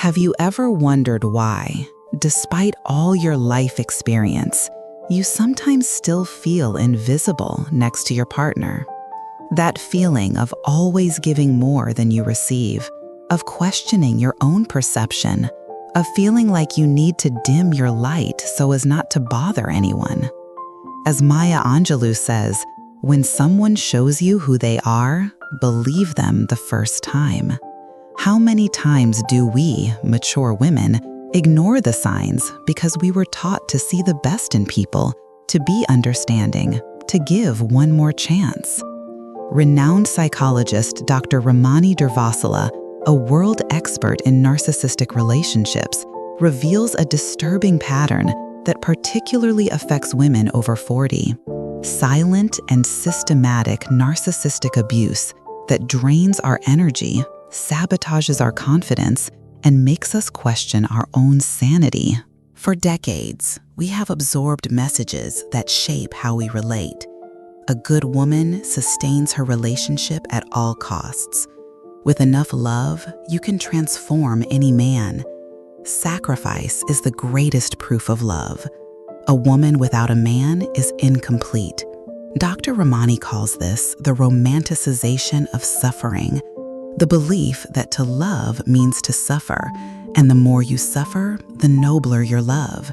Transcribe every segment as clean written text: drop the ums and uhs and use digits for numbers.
Have you ever wondered why, despite all your life experience, you sometimes still feel invisible next to your partner? That feeling of always giving more than you receive, of questioning your own perception, of feeling like you need to dim your light so as not to bother anyone. As Maya Angelou says, when someone shows you who they are, believe them the first time. How many times do we, mature women, ignore the signs because we were taught to see the best in people, to be understanding, to give one more chance? Renowned psychologist Dr.Ramani, a world expert in narcissistic relationships, reveals a disturbing pattern that particularly affects women over 40. Silent and systematic narcissistic abuse that drains our energy, sabotages our confidence, and makes us question our own sanity. For decades, we have absorbed messages that shape how we relate. A good woman sustains her relationship at all costs. With enough love, you can transform any man. Sacrifice is the greatest proof of love. A woman without a man is incomplete. Dr. Ramani calls this the romanticization of suffering, the belief that to love means to suffer, and the more you suffer, the nobler your love.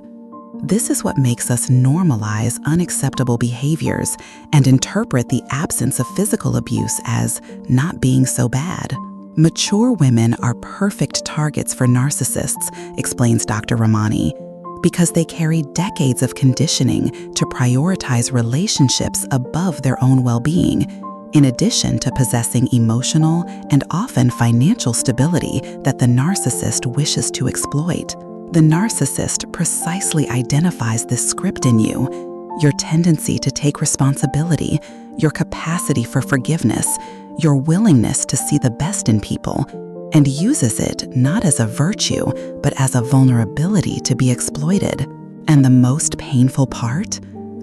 This is what makes us normalize unacceptable behaviors and interpret the absence of physical abuse as not being so bad. Mature women are perfect targets for narcissists, explains Dr. Ramani, because they carry decades of conditioning to prioritize relationships above their own well-being, in addition to possessing emotional and often financial stability that the narcissist wishes to exploit. The narcissist precisely identifies this script in you: your tendency to take responsibility, your capacity for forgiveness, your willingness to see the best in people, and uses it not as a virtue, but as a vulnerability to be exploited. And the most painful part?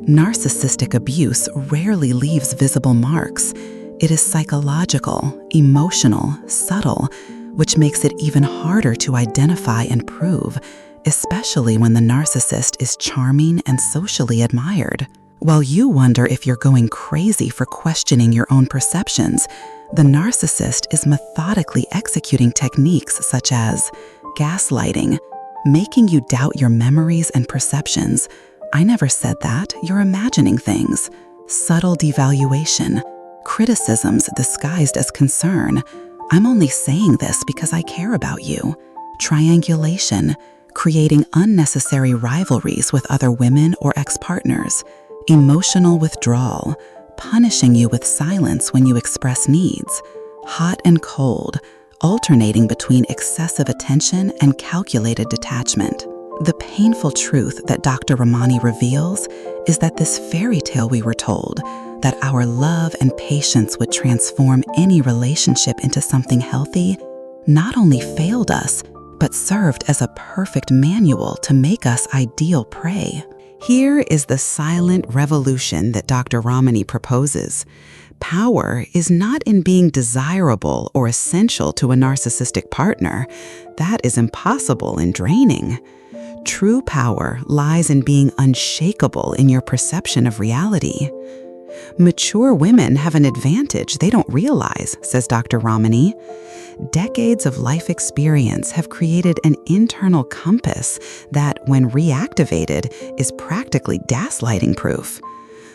Narcissistic abuse rarely leaves visible marks. It is psychological, emotional, subtle, which makes it even harder to identify and prove, especially when the narcissist is charming and socially admired. While you wonder if you're going crazy for questioning your own perceptions, the narcissist is methodically executing techniques such as gaslighting, making you doubt your memories and perceptions. I never said that, you're imagining things. Subtle devaluation, criticisms disguised as concern. I'm only saying this because I care about you. Triangulation, creating unnecessary rivalries with other women or ex-partners. Emotional withdrawal, punishing you with silence when you express needs. Hot and cold, alternating between excessive attention and calculated detachment. The painful truth that Dr. Ramani reveals is that this fairy tale we were told, that our love and patience would transform any relationship into something healthy, not only failed us, but served as a perfect manual to make us ideal prey. Here is the silent revolution that Dr. Ramani proposes. Power is not in being desirable or essential to a narcissistic partner. That is impossible and draining. True power lies in being unshakable in your perception of reality. Mature women have an advantage they don't realize, says Dr. Ramani. Decades of life experience have created an internal compass that, when reactivated, is practically gaslighting proof.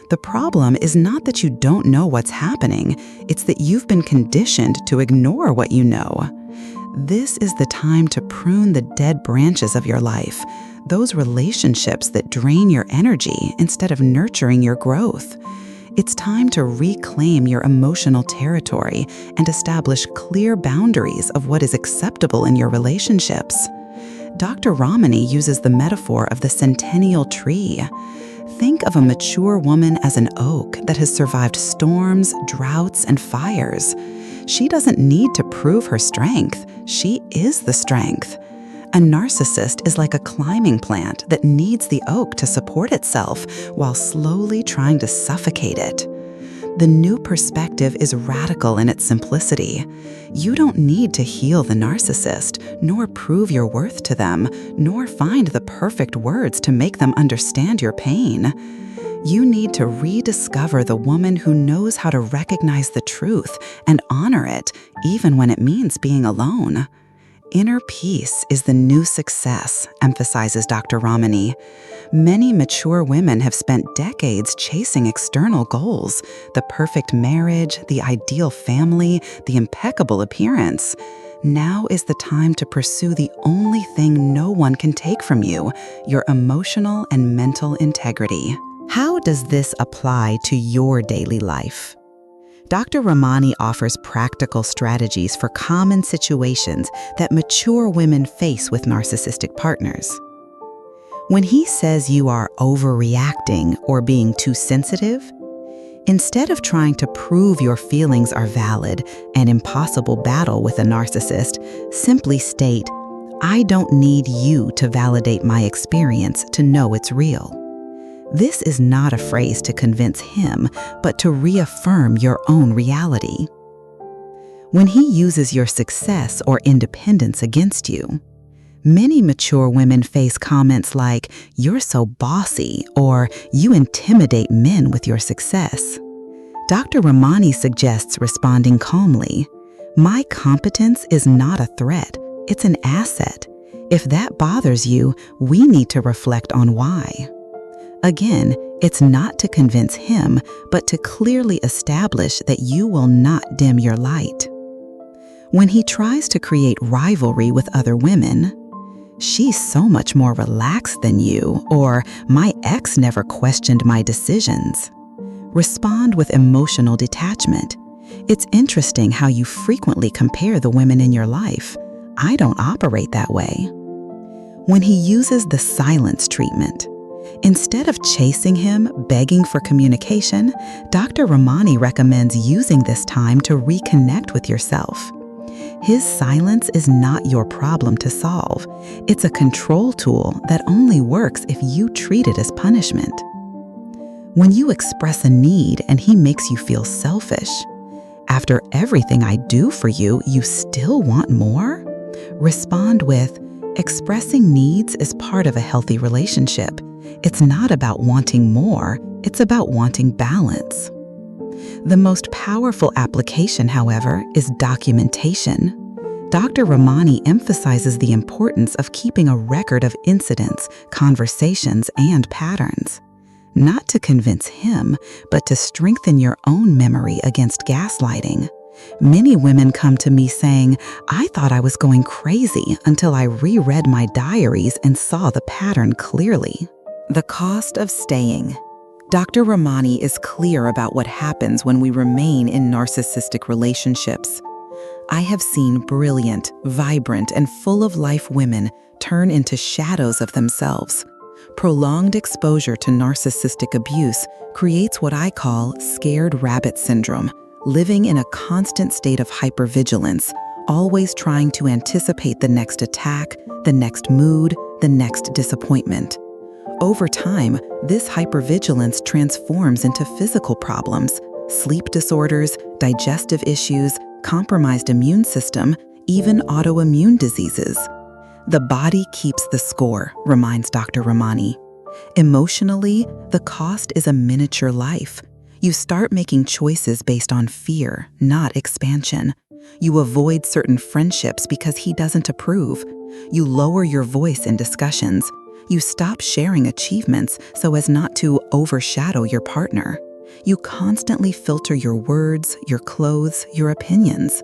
The problem is not that you don't know what's happening, it's that you've been conditioned to ignore what you know. This is the time to prune the dead branches of your life, those relationships that drain your energy instead of nurturing your growth. It's time to reclaim your emotional territory and establish clear boundaries of what is acceptable in your relationships. Dr. Ramani uses the metaphor of the centennial tree. Think of a mature woman as an oak that has survived storms, droughts, and fires. She doesn't need to prove her strength. She is the strength. A narcissist is like a climbing plant that needs the oak to support itself while slowly trying to suffocate it. The new perspective is radical in its simplicity. You don't need to heal the narcissist, nor prove your worth to them, nor find the perfect words to make them understand your pain. You need to rediscover the woman who knows how to recognize the truth and honor it, even when it means being alone. Inner peace is the new success, emphasizes Dr. Ramani. Many mature women have spent decades chasing external goals, the perfect marriage, the ideal family, the impeccable appearance. Now is the time to pursue the only thing no one can take from you, your emotional and mental integrity. How does this apply to your daily life? Dr. Ramani offers practical strategies for common situations that mature women face with narcissistic partners. When he says you are overreacting or being too sensitive, instead of trying to prove your feelings are valid, an impossible battle with a narcissist, simply state, "I don't need you to validate my experience to know it's real." This is not a phrase to convince him, but to reaffirm your own reality. When he uses your success or independence against you, many mature women face comments like, "You're so bossy," or "You intimidate men with your success." Dr. Ramani suggests responding calmly, "My competence is not a threat, it's an asset. If that bothers you, we need to reflect on why." Again, it's not to convince him, but to clearly establish that you will not dim your light. When he tries to create rivalry with other women, "She's so much more relaxed than you," or "My ex never questioned my decisions," respond with emotional detachment. "It's interesting how you frequently compare the women in your life. I don't operate that way." When he uses the silence treatment, instead of chasing him, begging for communication, Dr. Ramani recommends using this time to reconnect with yourself. His silence is not your problem to solve. It's a control tool that only works if you treat it as punishment. When you express a need and he makes you feel selfish, "After everything I do for you, you still want more?" Respond with, "Expressing needs is part of a healthy relationship. It's not about wanting more, it's about wanting balance." The most powerful application, however, is documentation. Dr. Ramani emphasizes the importance of keeping a record of incidents, conversations, and patterns. Not to convince him, but to strengthen your own memory against gaslighting. Many women come to me saying, "I thought I was going crazy until I reread my diaries and saw the pattern clearly." The cost of staying. Dr. Ramani is clear about what happens when we remain in narcissistic relationships. I have seen brilliant, vibrant, and full of life women turn into shadows of themselves. Prolonged exposure to narcissistic abuse creates what I call scared rabbit syndrome, living in a constant state of hypervigilance, always trying to anticipate the next attack, the next mood, the next disappointment. Over time, this hypervigilance transforms into physical problems, sleep disorders, digestive issues, compromised immune system, even autoimmune diseases. The body keeps the score, reminds Dr. Ramani. Emotionally, the cost is a miniature life. You start making choices based on fear, not expansion. You avoid certain friendships because he doesn't approve. You lower your voice in discussions. You stop sharing achievements so as not to overshadow your partner. You constantly filter your words, your clothes, your opinions.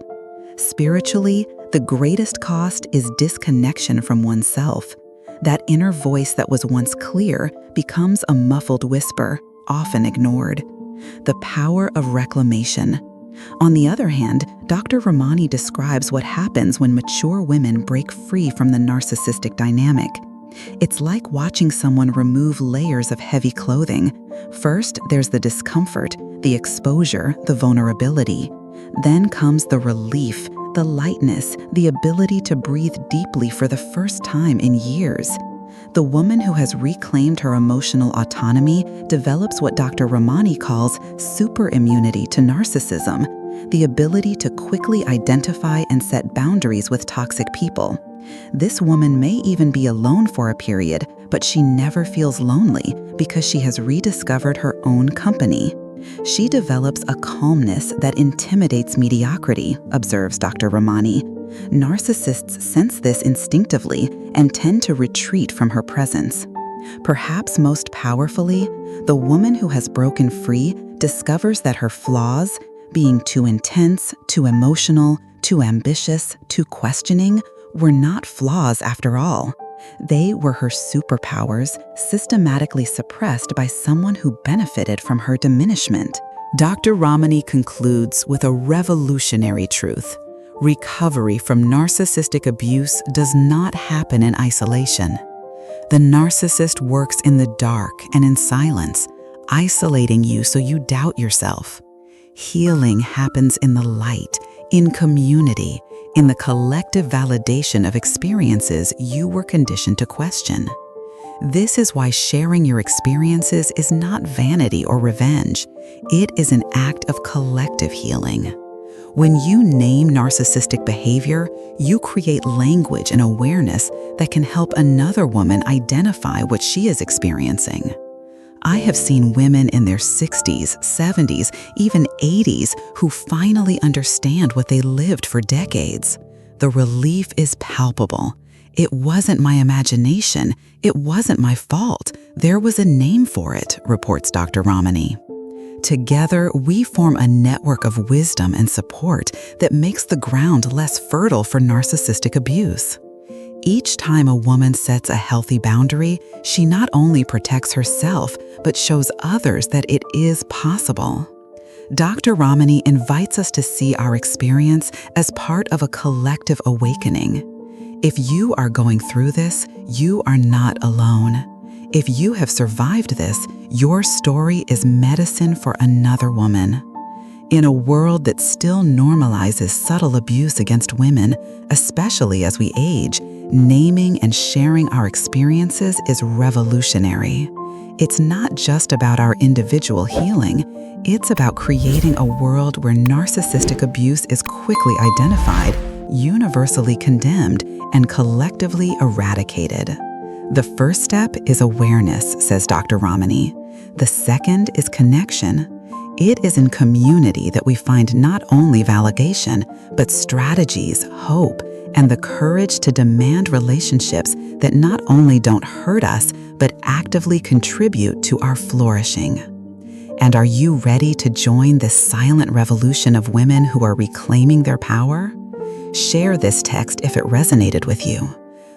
Spiritually, the greatest cost is disconnection from oneself. That inner voice that was once clear becomes a muffled whisper, often ignored. The power of reclamation. On the other hand, Dr. Ramani describes what happens when mature women break free from the narcissistic dynamic. It's like watching someone remove layers of heavy clothing. First, there's the discomfort, the exposure, the vulnerability. Then comes the relief, the lightness, the ability to breathe deeply for the first time in years. The woman who has reclaimed her emotional autonomy develops what Dr. Ramani calls super immunity to narcissism, the ability to quickly identify and set boundaries with toxic people. This woman may even be alone for a period, but she never feels lonely because she has rediscovered her own company. She develops a calmness that intimidates mediocrity, observes Dr. Ramani. Narcissists sense this instinctively and tend to retreat from her presence. Perhaps most powerfully, the woman who has broken free discovers that her flaws, being too intense, too emotional, too ambitious, too questioning, were not flaws after all. They were her superpowers, systematically suppressed by someone who benefited from her diminishment. Dr. Ramani concludes with a revolutionary truth. Recovery from narcissistic abuse does not happen in isolation. The narcissist works in the dark and in silence, isolating you so you doubt yourself. Healing happens in the light, in community, in the collective validation of experiences you were conditioned to question. This is why sharing your experiences is not vanity or revenge. It is an act of collective healing. When you name narcissistic behavior, you create language and awareness that can help another woman identify what she is experiencing. I have seen women in their 60s, 70s, even 80s who finally understand what they lived for decades. The relief is palpable. It wasn't my imagination. It wasn't my fault. There was a name for it, reports Dr. Ramani. Together, we form a network of wisdom and support that makes the ground less fertile for narcissistic abuse. Each time a woman sets a healthy boundary, she not only protects herself, but shows others that it is possible. Dr. Ramani invites us to see our experience as part of a collective awakening. If you are going through this, you are not alone. If you have survived this, your story is medicine for another woman. In a world that still normalizes subtle abuse against women, especially as we age, naming and sharing our experiences is revolutionary. It's not just about our individual healing, it's about creating a world where narcissistic abuse is quickly identified, universally condemned, and collectively eradicated. The first step is awareness, says Dr. Ramani. The second is connection. It is in community that we find not only validation, but strategies, hope, and the courage to demand relationships that not only don't hurt us, but actively contribute to our flourishing. And are you ready to join this silent revolution of women who are reclaiming their power? Share this text if it resonated with you,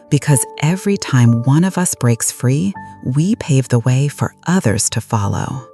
because every time one of us breaks free, we pave the way for others to follow.